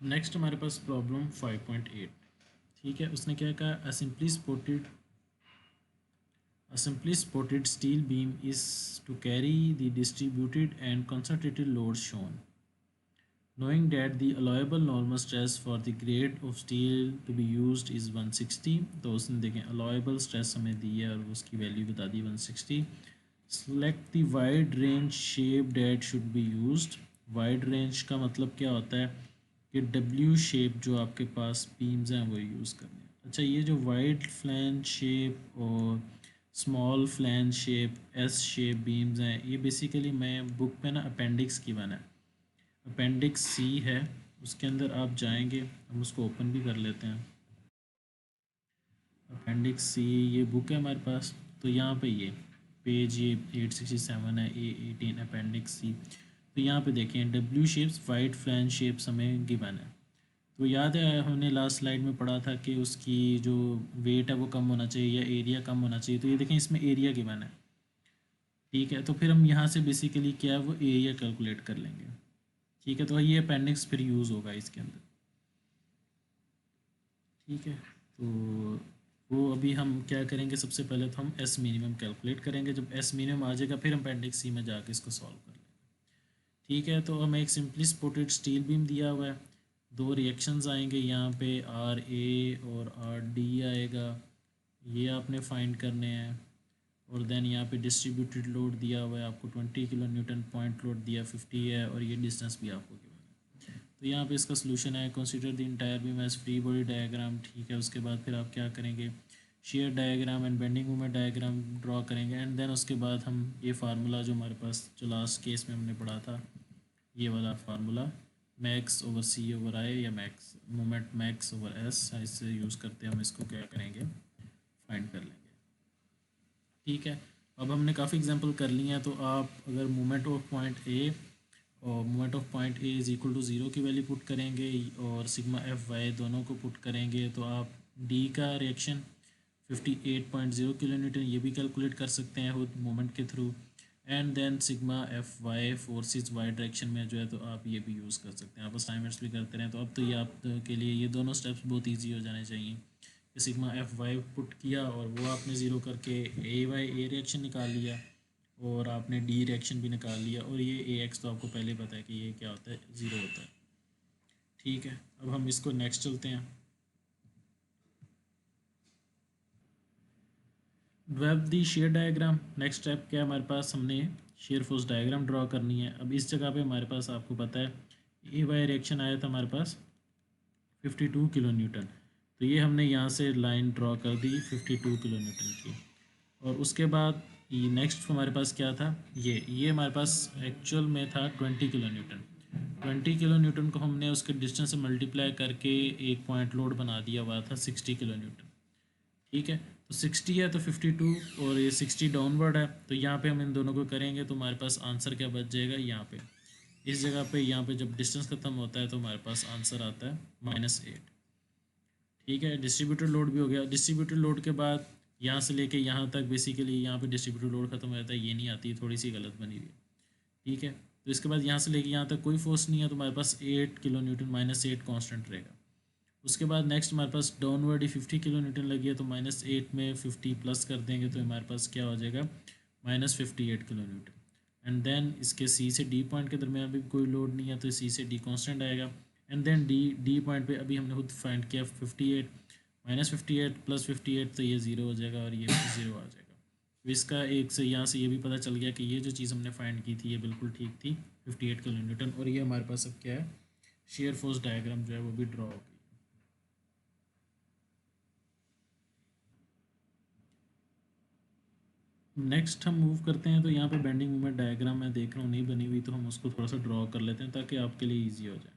Next हमारे पास problem 5.8। ठीक है, उसने क्या कहा, a simply spotted steel beam is to carry the distributed and concentrated loads shown. Knowing that the allowable normal stress for the grade of steel to be used is 160, तो उसने देखें allowable stress हमें दी है और उसकी value बता दी 160। Select the wide range shape that should be used। wide range का मतलब क्या होता है कि W शेप जो आपके पास बीम्स हैं वो यूज़ करने हैं। अच्छा, ये जो वाइड फ्लैंज शेप और small flange shape S shape beams हैं, ये बेसिकली मैं बुक में ना अपेंडिक्स की बना है, अपेंडिक्स सी है, उसके अंदर आप जाएंगे, हम उसको ओपन भी कर लेते हैं। अपेंडिक्स सी ये बुक है हमारे पास, तो यहाँ पे ये पेज ये 867 है, A18 अपेंडिक्स सी। तो यहाँ पे देखें W shapes wide flange shapes हमें गिवन है। तो याद है हमने लास्ट स्लाइड में पढ़ा था कि उसकी जो वेट है वो कम होना चाहिए या एरिया कम होना चाहिए, तो ये देखें इसमें एरिया गिवन है। ठीक है, तो फिर हम यहाँ से बेसिकली क्या है वो एरिया कैलकुलेट कर लेंगे। ठीक है, तो ये अपेंडिक्स फिर यूज़ होगा इसके अंदर। ठीक है, तो वो अभी हम क्या करेंगे, सबसे पहले तो हम एस मिनिमम कैलकुलेट करेंगे। जब एस मिनिमम आ जाएगा फिर हम अपेंडिक्स सी में जाके इसको सॉल्व कर लेंगे। ठीक है, तो हमें एक सिंपली सपोर्टेड स्टील बीम दिया हुआ है, दो रिएक्शंस आएंगे यहाँ पे, आर ए और आर डी आएगा, ये आपने फाइंड करने हैं। और देन यहाँ पे डिस्ट्रीब्यूटेड लोड दिया हुआ है आपको 20 किलो न्यूटन, पॉइंट लोड दिया 50 है, और ये डिस्टेंस भी आपको गिवन है। तो यहाँ पे इसका सोल्यूशन है, consider the entire beam as free body diagram. ठीक है, उसके बाद फिर आप क्या करेंगे, shear diagram and bending moment diagram draw करेंगे, एंड देन उसके बाद हम ये फार्मूला जो हमारे पास जो लास्ट केस में हमने पढ़ा था, ये वाला formula max over C over I या max moment max over S, इससे यूज़ करते हम इसको क्या करेंगे, फाइंड कर लेंगे। ठीक है, अब हमने काफ़ी एग्जांपल कर लिए हैं, तो आप अगर मोमेंट ऑफ पॉइंट ए और moment of point A is equal to zero की वैल्यू पुट करेंगे और सिग्मा एफ वाई दोनों को पुट करेंगे, तो आप डी का रिएक्शन 58.0 किलो न्यूटन ये भी कैलकुलेट कर सकते हैं खुद मोमेंट के through, and then sigma F Y forces Y direction में जो है, तो आप ये भी यूज़ कर सकते हैं। आप असाइनमेंट्स भी करते रहें, तो अब तो ये आप के लिए ये दोनों स्टेप्स बहुत ईजी हो जाने चाहिए कि सिग्मा एफ वाई पुट किया और वो आपने ज़ीरो करके ए वाई ए रिएक्शन निकाल लिया और आपने डी रिएक्शन भी निकाल लिया, और ये ए एक्स तो आपको पहले पता है कि ये क्या होता है, ज़ीरो होता है। ठीक है, अब हम इसको नेक्स्ट चलते हैं। वेब दी शेयर डायग्राम, नेक्स्ट स्टेप क्या है हमारे पास, हमने शेयर फोर्स डायग्राम ड्रॉ करनी है। अब इस जगह पे हमारे पास आपको पता है ए वाई रिएक्शन आया था हमारे पास 52 किलो न्यूटन, तो ये हमने यहाँ से लाइन ड्रॉ कर दी 52 किलो न्यूटन की। और उसके बाद ये नेक्स्ट हमारे पास क्या था, ये हमारे पास एक्चुअल में था 20 किलो न्यूटन। 20 किलो न्यूटन को हमने उसके डिस्टेंस से मल्टीप्लाई करके एक पॉइंट लोड बना दिया हुआ था 60 किलो न्यूटन। ठीक है, तो 60 है तो 52 और ये 60 डाउनवर्ड है, तो यहाँ पे हम इन दोनों को करेंगे तो हमारे पास आंसर क्या बच जाएगा, यहाँ पे इस जगह पे, यहाँ पे जब डिस्टेंस खत्म होता है तो हमारे पास आंसर आता है -8। ठीक है, डिस्ट्रीब्यूटेड लोड भी हो गया। डिस्ट्रीब्यूटेड लोड के बाद यहाँ से लेके यहाँ तक बेसिकली यहाँ पे डिस्ट्रीब्यूटेड लोड खत्म हो जाता है, ये नहीं आती, थोड़ी सी गलत बनी हुई है। ठीक है, तो इसके बाद यहाँ से लेके यहाँ तक कोई फोर्स नहीं है, तो हमारे पास 8 किलो न्यूटन -8 कॉन्स्टेंट रहेगा। उसके बाद नेक्स्ट हमारे पास डाउनवर्ड ही 50 किलो न्यूटन लगी है, तो -8 में 50 प्लस कर देंगे तो हमारे पास क्या हो जाएगा, -58 किलो न्यूटन। एंड देन इसके सी से डी पॉइंट के दरमियान भी कोई लोड नहीं है, तो सी से डी कांस्टेंट आएगा। And then D D point पे अभी हमने खुद फाइंड किया 58 -58 प्लस 58, तो ये ज़ीरो हो जाएगा और ये ज़ीरो आ जाएगा। तो इसका एक से यहाँ से ये भी पता चल गया कि ये जो चीज़ हमने फाइंड की थी ये बिल्कुल ठीक थी, 58 किलो न्यूटन। और ये हमारे पास अब क्या है, शेयर फोर्स डायग्राम जो है वो भी ड्रॉ हो गई। नेक्स्ट हम मूव करते हैं, तो यहाँ पे बेंडिंग मोमेंट डायग्राम मैं देख रहा हूँ नहीं बनी हुई, तो हम उसको थोड़ा सा ड्रॉ कर लेते हैं ताकि आपके लिए इजी हो जाए।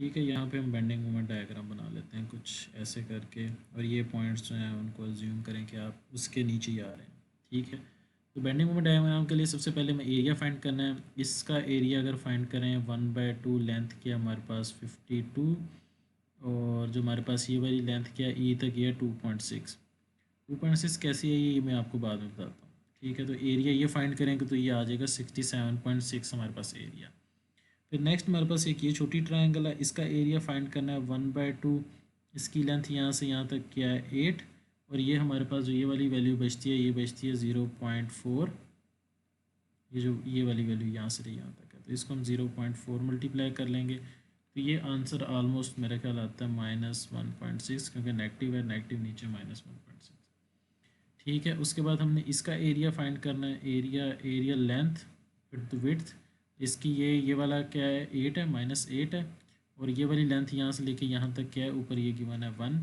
ठीक है, यहाँ पे हम बेंडिंग मोमेंट डायग्राम बना लेते हैं कुछ ऐसे करके, और ये पॉइंट्स जो हैं उनको अज्यूम करें कि आप उसके नीचे ही आ रहे हैं। ठीक है, तो बेंडिंग मोमेंट डायग्राम के लिए सबसे पहले हमें एरिया फाइंड करना है। इसका एरिया अगर फाइंड करें 1/2 लेंथ की हमारे पास 52, और जो हमारे पास ये वाली लेंथ क्या है ई तक, ये 2.6। 2.6 कैसी है ये मैं आपको बाद में बताता हूँ। ठीक है, तो एरिया ये फाइंड करेंगे तो ये आ जाएगा 67.6 हमारे पास एरिया। फिर नेक्स्ट हमारे पास एक ये छोटी ट्रायंगल है, इसका एरिया फाइंड करना है 1/2, इसकी लेंथ यहाँ से यहाँ तक क्या है 8, और ये हमारे पास जो ये वाली वैल्यू बचती है, ये बचती है 0.4, ये जो ये वाली वैल्यू यहाँ से यहाँ तक है, तो इसको हम 0.4 मल्टीप्लाई कर लेंगे, तो ये आंसर ऑलमोस्ट मेरा ख्याल आता है -1.6, क्योंकि नेगेटिव है, नेगेटिव नीचे -1.6। ठीक है, उसके बाद हमने इसका एरिया फाइंड करना है, एरिया लेंथ विड्थ, इसकी ये वाला क्या है 8 है, -8 है, और ये वाली लेंथ यहाँ से लेके यहाँ तक क्या है, ऊपर ये गिवन है 1,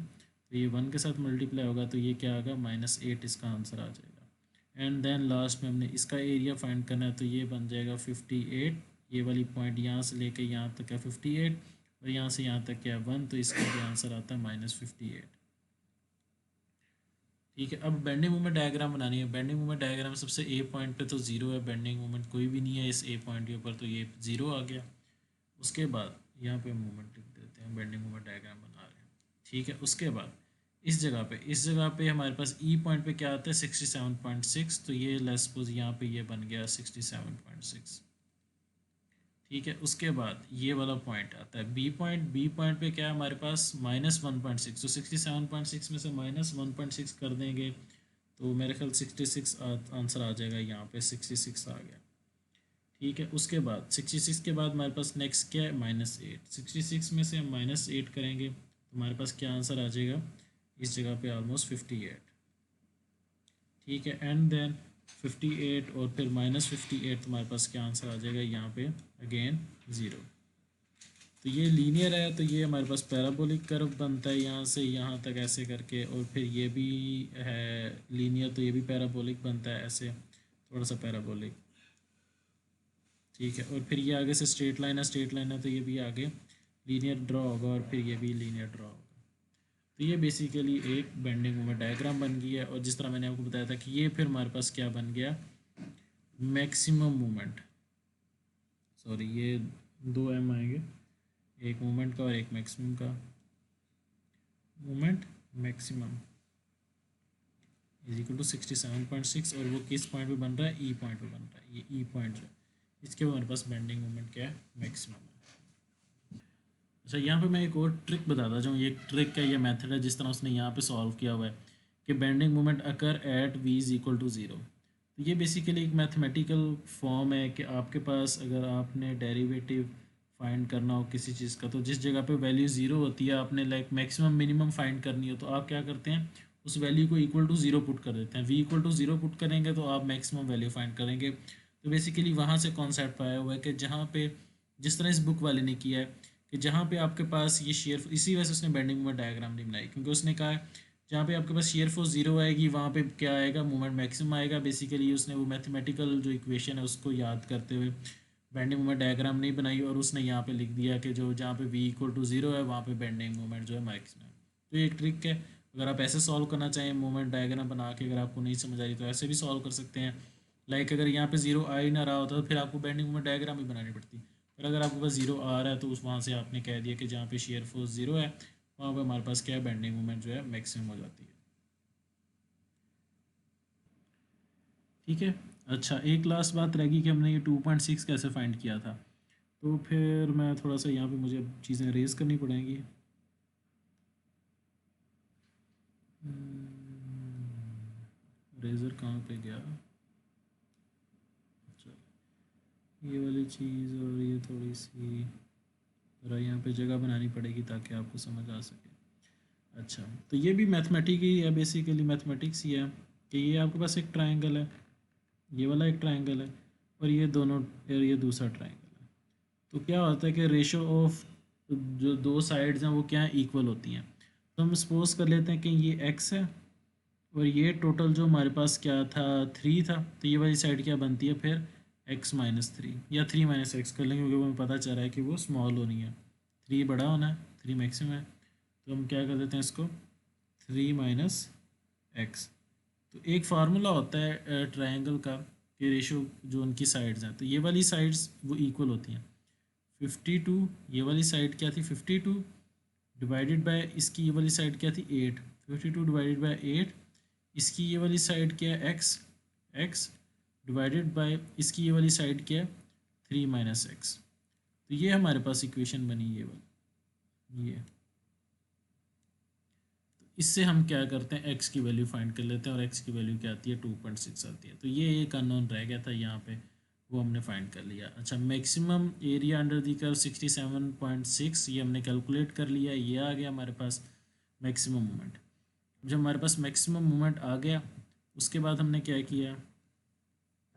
तो ये 1 के साथ मल्टीप्लाई होगा, तो ये क्या आएगा -8, इसका आंसर आ जाएगा। एंड देन लास्ट में हमने इसका एरिया फाइंड करना है, तो ये बन जाएगा 58, ये वाली पॉइंट यहाँ से लेके यहाँ तक है 58, और यहाँ से यहाँ तक क्या है 1, तो इसका भी आंसर आता है -58। ठीक है, अब बेंडिंग मोमेंट डायग्राम बनानी है। बेंडिंग मोमेंट डायग्राम सबसे ए पॉइंट पे तो ज़ीरो है, बेंडिंग मोमेंट कोई भी नहीं है इस ए पॉइंट के ऊपर, तो ये ज़ीरो आ गया। उसके बाद यहाँ पे मोमेंट लिख देते हैं, बेंडिंग मोमेंट डायग्राम बना रहे हैं। ठीक है, उसके बाद इस जगह पे हमारे पास ई पॉइंट पे क्या आता है 67.6, तो ये लेट्स सपोज यहाँ पे ये बन गया 67.6। ठीक है, उसके बाद ये वाला पॉइंट आता है बी पॉइंट पे क्या है हमारे पास -1.6, तो 67.6 में से -1.6 कर देंगे, तो मेरे ख्याल 66 आंसर आ जाएगा, यहाँ पे 66 आ गया। ठीक है, उसके बाद 66 के बाद हमारे पास नेक्स्ट क्या है -8, 66 में से हम -8 करेंगे, तो हमारे पास क्या आंसर आ जाएगा इस जगह पे ऑलमोस्ट 58। ठीक है, एंड देन 58 और फिर -58, तुम्हारे पास क्या आंसर आ जाएगा यहाँ पे अगेन 0। तो ये लीनियर है, तो ये हमारे पास पैराबोलिक कर्व बनता है यहाँ से यहाँ तक ऐसे करके, और फिर ये भी है लीनियर, तो ये भी पैराबोलिक बनता है ऐसे थोड़ा सा पैराबोलिक। ठीक है, और फिर ये आगे से स्ट्रेट लाइन है, तो ये भी आगे लीनियर ड्रॉ होगा, और फिर ये भी लीनियर ड्रॉ होगा। तो ये बेसिकली एक बेंडिंग मोमेंट डायग्राम बन गई है, और जिस तरह मैंने आपको बताया था कि ये फिर हमारे पास क्या बन गया मैक्सिमम मोमेंट, सॉरी ये 2 M आएंगे, एक मोमेंट का और एक मैक्सिमम का। Moment maximum is equal to 67.6, और वो किस पॉइंट पे बन रहा है ई पॉइंट पे बन रहा है, ये ई पॉइंट जो इसके हमारे पास बेंडिंग मोमेंट क्या है मैक्सिमम है। अच्छा, यहाँ पे मैं एक और ट्रिक बताता जाऊँ, ये एक ट्रिक है, ये मेथड है जिस तरह उसने यहाँ पे सॉल्व किया हुआ है कि bending moment occur at v is equal to 0। तो ये बेसिकली एक मैथमेटिकल फॉर्म है कि आपके पास अगर आपने डेरिवेटिव फाइंड करना हो किसी चीज़ का, तो जिस जगह पे वैल्यू 0 होती है, आपने लाइक मैक्सिमम मिनिमम फाइंड करनी हो, तो आप क्या करते हैं उस वैल्यू को इक्वल टू 0 पुट कर देते हैं। v इक्वल टू 0 पुट करेंगे तो आप मैक्सिमम वैल्यू फाइंड करेंगे। तो बेसिकली वहाँ से कॉन्सेप्ट आया हुआ है कि जहाँ पे जिस तरह इस बुक वाले ने किया है कि जहाँ पे आपके पास ये शेयर, इसी वजह से उसने बेंडिंग मोमेंट डायग्राम नहीं बनाई, क्योंकि उसने कहा जहाँ पे आपके पास शेयर फोर्स 0 आएगी वहाँ पे क्या आएगा मोमेंट मैक्सिमम आएगा। बेसिकली उसने वो मैथमेटिकल जो इक्वेशन है उसको याद करते हुए बेंडिंग मोमेंट डायग्राम नहीं बनाई, और उसने यहाँ पे लिख दिया कि जो जहाँ पे v इक्वल टू 0 है वहाँ पे बेंडिंग मोमेंट जो है मैक्सिमम। तो ये एक ट्रिक है, अगर आप ऐसे सॉल्व करना चाहें मोमेंट डायग्राम बना के, अगर आपको नहीं समझ आ रही तो ऐसे भी सॉल्व कर सकते हैं। लाइक अगर यहाँ पे 0 आ ही ना रहा होता तो फिर आपको बेंडिंग मोमेंट डायग्राम भी बनानी पड़ती, पर अगर आपके पास 0 आ रहा है तो उस वहाँ से आपने कह दिया कि जहाँ पे शेयर फोर्स 0 है वहाँ पे हमारे पास क्या है बेंडिंग मोमेंट जो है मैक्सिमम हो जाती है। ठीक है, अच्छा एक लास्ट बात रहेगी कि हमने ये 2.6 कैसे फाइंड किया था, तो फिर मैं थोड़ा सा यहाँ पे मुझे चीज़ें रेज करनी पड़ेंगी। रेजर कहाँ पे गया, अच्छा ये वाली चीज़, और ये थोड़ी सी ज़रा यहाँ पे जगह बनानी पड़ेगी ताकि आपको समझ आ सके। अच्छा, तो ये भी मैथमेटिक ही है, बेसिकली मैथमेटिक्स ही है कि ये आपके पास एक ट्रायंगल है, ये वाला एक ट्रायंगल है, और ये दोनों, और ये दूसरा ट्रायंगल है। तो क्या होता है कि रेशो ऑफ जो दो साइड्स हैं वो क्या है इक्वल होती हैं। तो हम सपोज कर लेते हैं कि ये x है, और ये टोटल जो हमारे पास क्या था 3 था, तो ये वाली साइड क्या बनती है फिर x-3 या 3-x कर लेंगे, क्योंकि हमें पता चल रहा है कि वो स्मॉल होनी है, 3 बड़ा होना है, 3 मैक्सिमम है, तो हम क्या कर देते हैं इसको 3-x। तो एक फार्मूला होता है ट्रायंगल का कि रेशो जो उनकी साइड्स हैं, तो ये वाली साइड्स वो इक्वल होती हैं। 52 ये वाली साइड क्या थी 52 डिवाइडेड बाय इसकी ये वाली साइड क्या थी 8, 52 डिवाइडेड बाय 8, इसकी ये वाली साइड क्या है x डिवाइडेड बाय इसकी ये वाली साइड क्या है 3-x। तो ये हमारे पास इक्वेशन बनी ये वाली, ये। इससे हम क्या करते हैं, x की वैल्यू फाइंड कर लेते हैं और x की वैल्यू क्या आती है 2.6 आती है। तो ये एक अननोन रह गया था यहाँ पे, वो हमने फाइंड कर लिया। अच्छा, maximum area under the curve 67.6 ये हमने कैलकुलेट कर लिया, ये आ गया हमारे पास मैक्सिमम मोमेंट। जब हमारे पास मैक्सिमम मोमेंट आ गया उसके बाद हमने क्या किया,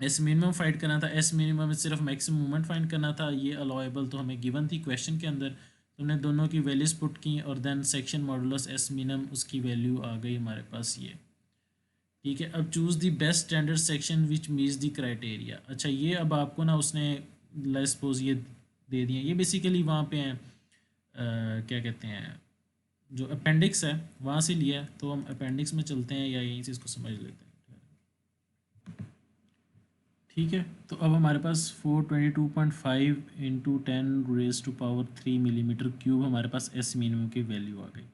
एस मिनिमम फाइंड करना था। एस मिनिमम में सिर्फ मैक्सिमम मोमेंट फाइंड करना था, ये अलाउेबल तो हमें गिवन थी क्वेश्चन के अंदर, तो हमने दोनों की वैल्यूज पुट की और then section modulus S minimum उसकी वैल्यू आ गई हमारे पास ये। ठीक है, अब choose the best standard section which meets the criteria. अच्छा, ये अब आपको ना उसने लेट्स सपोज ये दे दिए, ये बेसिकली वहाँ पे हैं क्या कहते हैं, जो अपेंडिक्स है वहाँ से लिया है, तो हम अपेंडिक्स में चलते हैं या यहीं से इसको समझ लेते हैं। ठीक है, तो अब हमारे पास 422.5 इंटू 10⁻³ मिलीमीटर क्यूब हमारे पास एस मिनिमम की वैल्यू आ गई।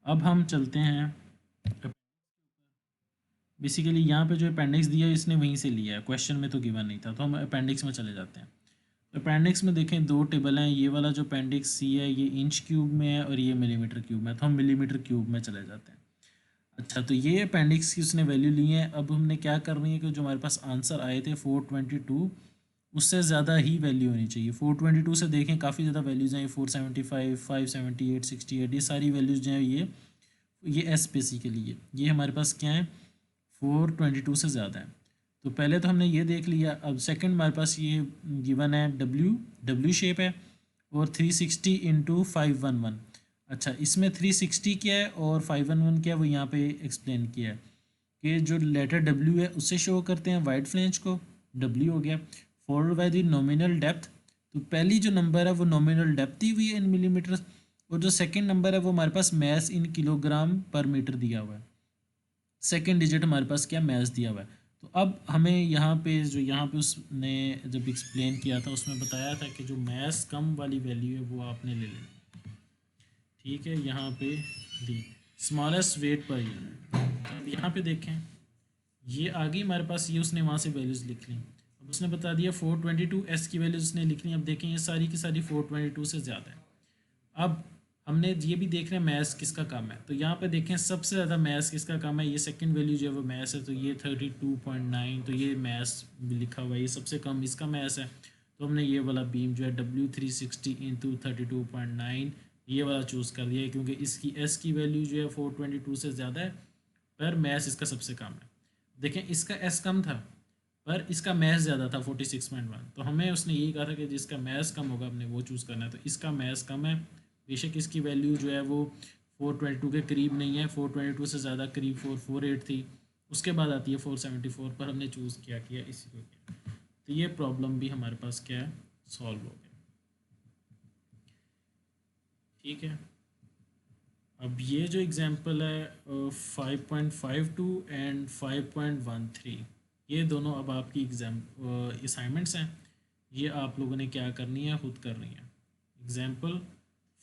अब हम चलते हैं, बेसिकली यहाँ पे जो अपेंडिक्स दिया है इसने वहीं से लिया है, क्वेश्चन में तो गिवन नहीं था, तो हम अपेंडिक्स में चले जाते हैं। अपेंडिक्स में देखें दो टेबल हैं, ये वाला जो अपेंडिक्स सी है ये इंच क्यूब में है और ये मिलीमीटर क्यूब में है, तो हम मिलीमीटर क्यूब में चले जाते हैं। अच्छा, तो ये अपेंडिक्स की उसने वैल्यू ली है। अब हमने क्या करनी है कि जो हमारे पास आंसर आए थे 422 उससे ज़्यादा ही वैल्यू होनी चाहिए। 422 से देखें काफ़ी ज़्यादा वैल्यूज़ हैं, 475, 578, 68, ये सारी वैल्यूज़ जो हैं ये एस बेसिकली ये हमारे पास क्या है 422 से ज़्यादा है। तो पहले तो हमने ये देख लिया। अब सेकंड हमारे पास ये गिवन है डब्ल्यू शेप है और 360 इंटू 511। अच्छा, इसमें 360 क्या है और 511 क्या है वो यहाँ पे एक्सप्लेन किया है कि जो लेटर डब्ल्यू है उससे शो करते हैं वाइड फ्लेंज को, डब्ल्यू हो गया, followed by the nominal depth. तो पहली जो नंबर है वो नॉमिनल डेप्थ दी हुई है इन मिलीमीटर, और जो सेकंड नंबर है वो हमारे पास मैस इन किलोग्राम पर मीटर दिया हुआ है। सेकंड डिजिट हमारे पास क्या मैस दिया हुआ है। तो अब हमें यहाँ पे जो यहाँ पे उसने जब एक्सप्लेन किया था उसमें बताया था कि जो मैस कम वाली वैल्यू है वो आपने ले लेनी। ठीक है, यहाँ पे the smallest weight per unit. अब यहाँ पे देखें ये आ गई हमारे पास, ये उसने वहाँ से वैल्यूज़ लिख ली। अब उसने बता दिया 422 एस की वैल्यूज़ उसने लिख ली। अब देखें ये सारी की सारी 422 से ज़्यादा है। अब हमने ये भी देख रहे हैं मैथ्स किसका कम है, तो यहाँ पे देखें सबसे ज़्यादा मैथ्स किसका कम है, ये सेकंड वैल्यू जो है वो मैथ्स है, तो ये 32.9, तो ये मैथ्स भी लिखा हुआ है, ये सबसे कम इसका मैथ्स है। तो हमने ये वाला बीम जो है W360 इंटू 32.9 ये वाला चूज़ कर दिया है, क्योंकि इसकी एस की वैल्यू जो है 422 से ज़्यादा है, पर मैथ्स इसका सबसे कम है। देखें इसका एस कम था पर इसका मैथ्स ज़्यादा था 46.1, तो हमें उसने यही कहा था कि जिसका मैथ्स कम होगा हमने वो चूज़ करना है, तो इसका मैथ्स कम है। बेशक इसकी वैल्यू जो है वो 422 के करीब नहीं है, 422 से ज़्यादा करीब 448 थी, उसके बाद आती है 474, पर हमने चूज़ किया इसी को किया। तो ये प्रॉब्लम भी हमारे पास क्या है, सॉल्व हो गया। ठीक है, अब ये जो एग्जांपल है 5.52 एंड 5.13, ये दोनों अब आपकी असाइनमेंट्स हैं, ये आप लोगों ने क्या करनी है, खुद करनी है। Example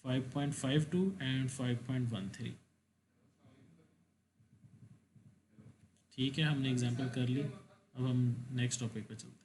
5.52 and 5.13। ठीक है, हमने एग्जांपल कर ली, अब हम नेक्स्ट टॉपिक पे चलते हैं।